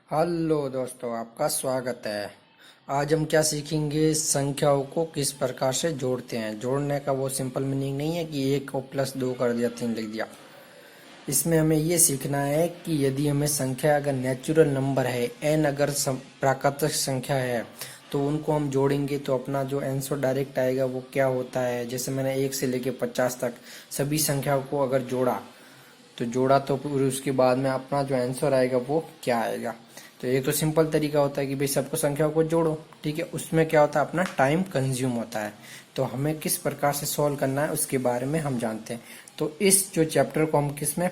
Hello दोस्तों, आपका स्वागत है। आज हम क्या सीखेंगे, संख्याओं को किस प्रकार से जोड़ते हैं। जोड़ने का वो सिंपल मीनिंग नहीं है कि 1 को +2 कर दिया 3 लिख दिया। इसमें हमें ये सीखना है कि यदि हमें संख्या अगर नेचुरल नंबर है, n अगर प्राकृतिक संख्या है, तो उनको हम जोड़ेंगे तो अपना जो आंसर डायरेक्ट आएगा वो क्या होता है। जैसे मैंने 1 से लेके 50 तक सभी संख्याओं को अगर जोड़ा तो फिर उसके बाद में अपना जो आंसर आएगा वो क्या आएगा। तो एक तो सिंपल तरीका होता है कि भाई सबको संख्याओं को जोड़ो, ठीक है। उसमें क्या होता है, अपना टाइम कंज्यूम होता है। तो हमें किस प्रकार से सॉल्व करना है उसके बारे में हम जानते हैं। तो इस जो चैप्टर को हम किसमें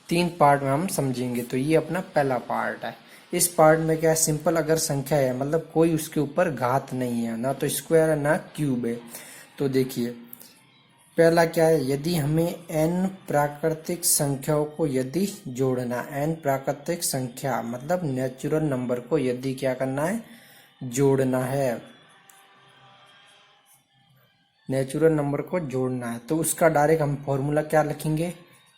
तीन पार्ट में हम समझेंगे। तो ये अपना पहला पार्ट है। इस पार्ट में क्या है, सिंपल अगर संख्या है मतलब कोई उसके ऊपर घात नहीं है, ना तो स्क्वायर है ना क्यूब है। तो देखिए पहला क्या है, यदि हमें n प्राकृतिक संख्याओं को यदि जोड़ना, n प्राकृतिक संख्या मतलब नेचुरल नंबर को यदि क्या करना है, जोड़ना है, नेचुरल नंबर को जोड़ना है, तो उसका डायरेक्ट हम फॉर्मूला क्या लिखेंगे,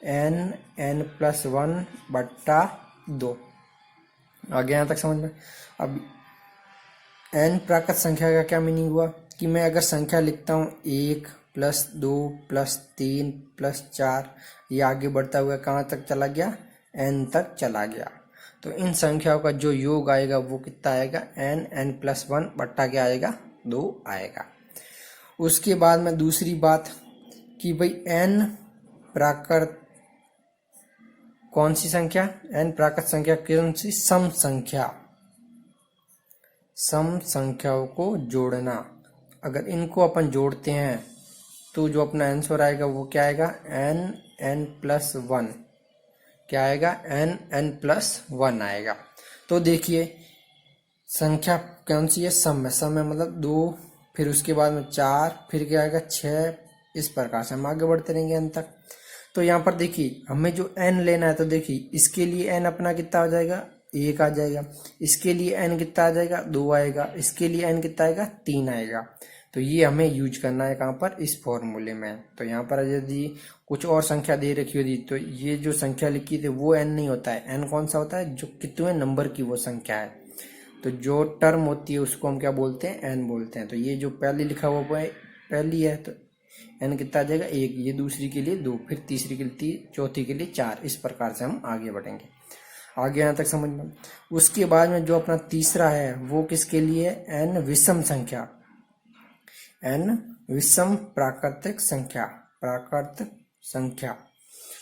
n+1/2। आगे यहाँ तक समझ में। अब n प्राकृत संख्या का क्या मीनिंग हुआ कि मैं अगर संख्या लिखता हूँ 1+2+3+4, ये आगे बढ़ता हुआ कहाँ तक चला गया, n तक चला गया। तो इन संख्याओं का जो योग आएगा वो कितना आएगा, n+1 बट्टा क्या आएगा, 2 आएगा। उसके बाद में दूसरी बात कि भाई n प्राकृत कौन सी संख्या, n प्राकृत संख्या कौन सी, सम संख्या, सम संख्याओं को जोड़ना। अगर इनको अपन जोड़ते हैं तो जो अपना आंसर आएगा वो क्या आएगा, n+1 क्या आएगा, n+1 आएगा। तो देखिए संख्या कौन सी है, सम है। सम है मतलब 2, फिर उसके बाद में 4, फिर क्या आएगा 6। इस प्रकार से हम आगे बढ़ते रहेंगे n तक। तो यहाँ पर देखिए हमें जो n लेना है, तो देखिए इसके लिए n अपना कितना हो जाएगा, 1 आ जाएगा। इसके लिए n कितना आ जाएगा, 2 आएगा। इसके लिए n कितना आएगा, 3 आएगा। तो ये हमें यूज करना है कहाँ पर, इस फॉर्मूले में। तो यहाँ पर यदि कुछ और संख्या दे रखी होती तो ये जो संख्या लिखी थी वो n नहीं होता है। n कौन सा होता है, जो कितने नंबर की वो संख्या है। तो जो टर्म होती है उसको हम क्या बोलते हैं, n बोलते हैं। तो ये जो पहले लिखा हुआ वो पहली है, तो n कितना आ जाएगा, 1। ये दूसरी के लिए 2, फिर तीसरी के लिए 3, चौथी के लिए 4। इस प्रकार से हम आगे बढ़ेंगे। आगे यहाँ तक समझ में। उसके बाद में जो अपना तीसरा है वो किसके लिए है, n विषम संख्या, n विषम प्राकृतिक संख्या, प्राकृतिक संख्या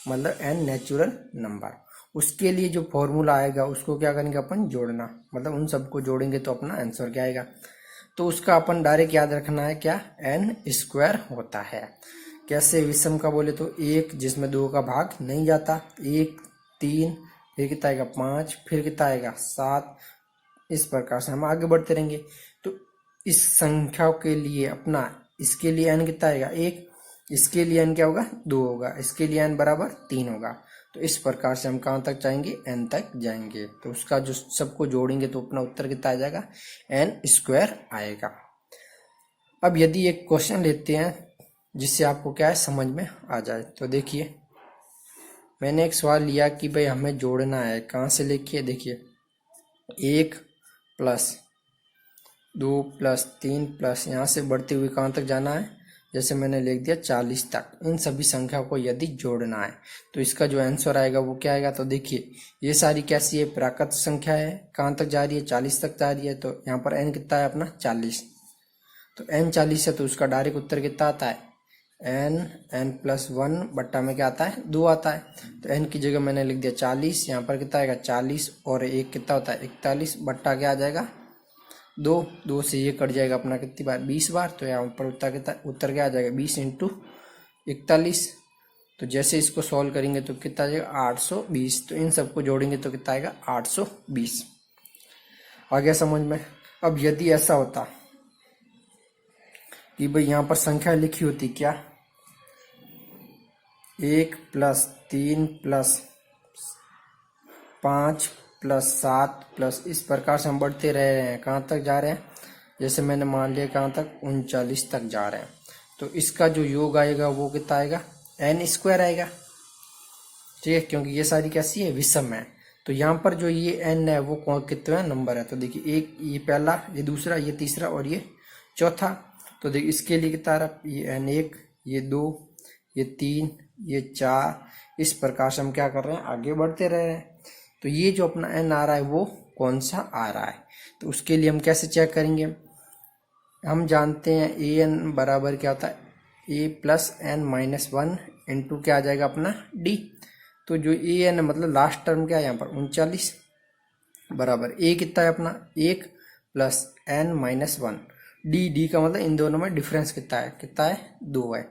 मतलब n नेचुरल नंबर। उसके लिए जो फॉर्मूला आएगा उसको क्या करेंगे अपन, जोड़ना, मतलब उन सबको जोड़ेंगे तो अपना आंसर क्या आएगा। तो उसका अपन डायरेक्ट याद रखना है क्या, n² होता है। कैसे विषम का बोले तो 1 जिसमें 2 का भाग नहीं जाता, 1, 3, फिर कितना आएगा 5, फिर कितना आएगा 7। इस प्रकार से हम आगे बढ़ते रहेंगे। तो इस संख्या के लिए अपना, इसके लिए n कितना आएगा 1, इसके लिए n क्या होगा, 2 होगा, इसके लिए n बराबर 3 होगा। तो इस प्रकार से हम कहाँ तक जाएंगे, n तक जाएंगे। तो उसका जो सबको जोड़ेंगे तो अपना उत्तर कितना आ जाएगा, n² आएगा। अब यदि एक क्वेश्चन लेते हैं जिससे आपको क्या है समझ में आ जाए। तो देखिए मैंने एक सवाल लिया कि भाई हमें जोड़ना है, कहाँ से लेके, देखिए 1+2+3+ यहाँ से बढ़ते हुए कहाँ तक जाना है, जैसे मैंने लिख दिया 40 तक। इन सभी संख्याओं को यदि जोड़ना है तो इसका जो आंसर आएगा वो क्या आएगा। तो देखिए ये सारी कैसी है, प्राकृत संख्या है, कहाँ तक जा रही है, 40 तक जा रही है। तो यहाँ पर n कितना है अपना 40, तो n 40 है, तो उसका डायरेक्ट उत्तर कितना आता है, n+1 बट्टा में क्या आता है, 2 आता है। तो n की जगह मैंने लिख दिया 40, यहाँ पर कितना आएगा 40 और 1 कितना होता है 41 बट्टा क्या आ जाएगा 2। 2 से ये कट जाएगा अपना कितनी बार, 20 बार। तो यहाँ पर उत्तर क्या आ जाएगा, 20 × 41। तो जैसे इसको सॉल्व करेंगे तो कितना आ जाएगा 820। तो इन सबको जोड़ेंगे तो कितना आएगा 820। आ गया समझ में। अब यदि ऐसा होता कि भाई यहाँ पर संख्या लिखी होती क्या, 1+3+5+7+ इस प्रकार से हम बढ़ते रह रहे हैं, कहाँ तक जा रहे हैं, जैसे मैंने मान लिया कहाँ तक, 39 तक जा रहे हैं। तो इसका जो योग आएगा वो कितना आएगा, n² आएगा, ठीक है, क्योंकि ये सारी कैसी है, विषम है। तो यहाँ पर जो ये n है वो कौन कितना नंबर है, तो देखिए एक ये पहला, ये दूसरा, ये तीसरा और ये चौथा। तो देखिए इसके लिए कितना आ रहा है, ये n1, ये 2, ये 3, ये 4, इस प्रकार से हम क्या कर रहे हैं, आगे बढ़ते रह रहे हैं। तो ये जो अपना n आ रहा है वो कौन सा आ रहा है, तो उसके लिए हम कैसे चेक करेंगे, हम जानते हैं ए एन बराबर क्या होता है, ए प्लस एन माइनस 1 इंटू क्या आ जाएगा अपना डी। तो जो ए एन है मतलब लास्ट टर्म क्या है यहाँ पर 39 बराबर ए कितना है अपना 1 plus N minus 1 D, D का मतलब इन दोनों में डिफरेंस कितना है 2 है।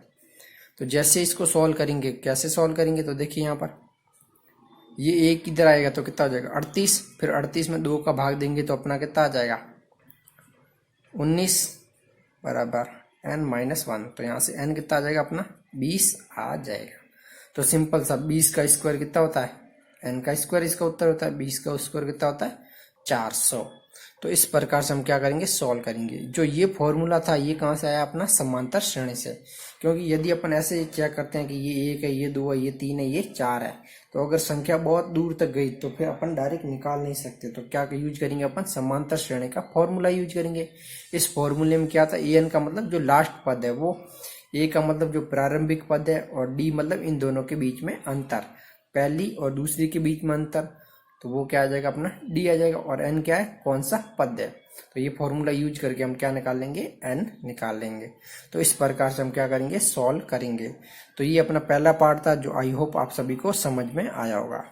तो जैसे इसको सॉल्व करेंगे, कैसे सॉल्व करेंगे, तो देखिए यहाँ पर ये एक इधर आएगा तो कितना हो जाएगा 38, फिर 38 में 2 का भाग देंगे तो अपना कितना आ जाएगा 19 बराबर n माइनस 1। तो यहाँ से n कितना आ जाएगा अपना 20 आ जाएगा। तो सिंपल सा 20 का स्क्वायर कितना होता है, n का स्क्वायर इसका उत्तर होता है, 20 का स्क्वायर कितना होता है 400। तो इस प्रकार से हम क्या करेंगे, सॉल्व करेंगे। जो ये फॉर्मूला था ये कहाँ से आया, अपना समांतर श्रेणी से। क्योंकि यदि अपन ऐसे चेक करते हैं कि ये 1 है, ये 2 है, ये 3 है, ये 4 है, तो अगर संख्या बहुत दूर तक गई तो फिर अपन डायरेक्ट निकाल नहीं सकते। तो क्या यूज करेंगे अपन, समांतर श्रेणी का फॉर्मूला यूज करेंगे। इस फॉर्मूले में क्या था, ए एन का मतलब जो लास्ट पद है वो, ए का मतलब जो प्रारंभिक पद है, और डी मतलब इन दोनों के बीच में अंतर, पहली और दूसरी के बीच में अंतर, तो वो क्या आ जाएगा अपना डी आ जाएगा। और एन क्या है, कौन सा पद है। तो ये फॉर्मूला यूज करके हम क्या निकाल लेंगे, एन निकाल लेंगे। तो इस प्रकार से हम क्या करेंगे, सॉल्व करेंगे। तो ये अपना पहला पार्ट था जो आई होप आप सभी को समझ में आया होगा।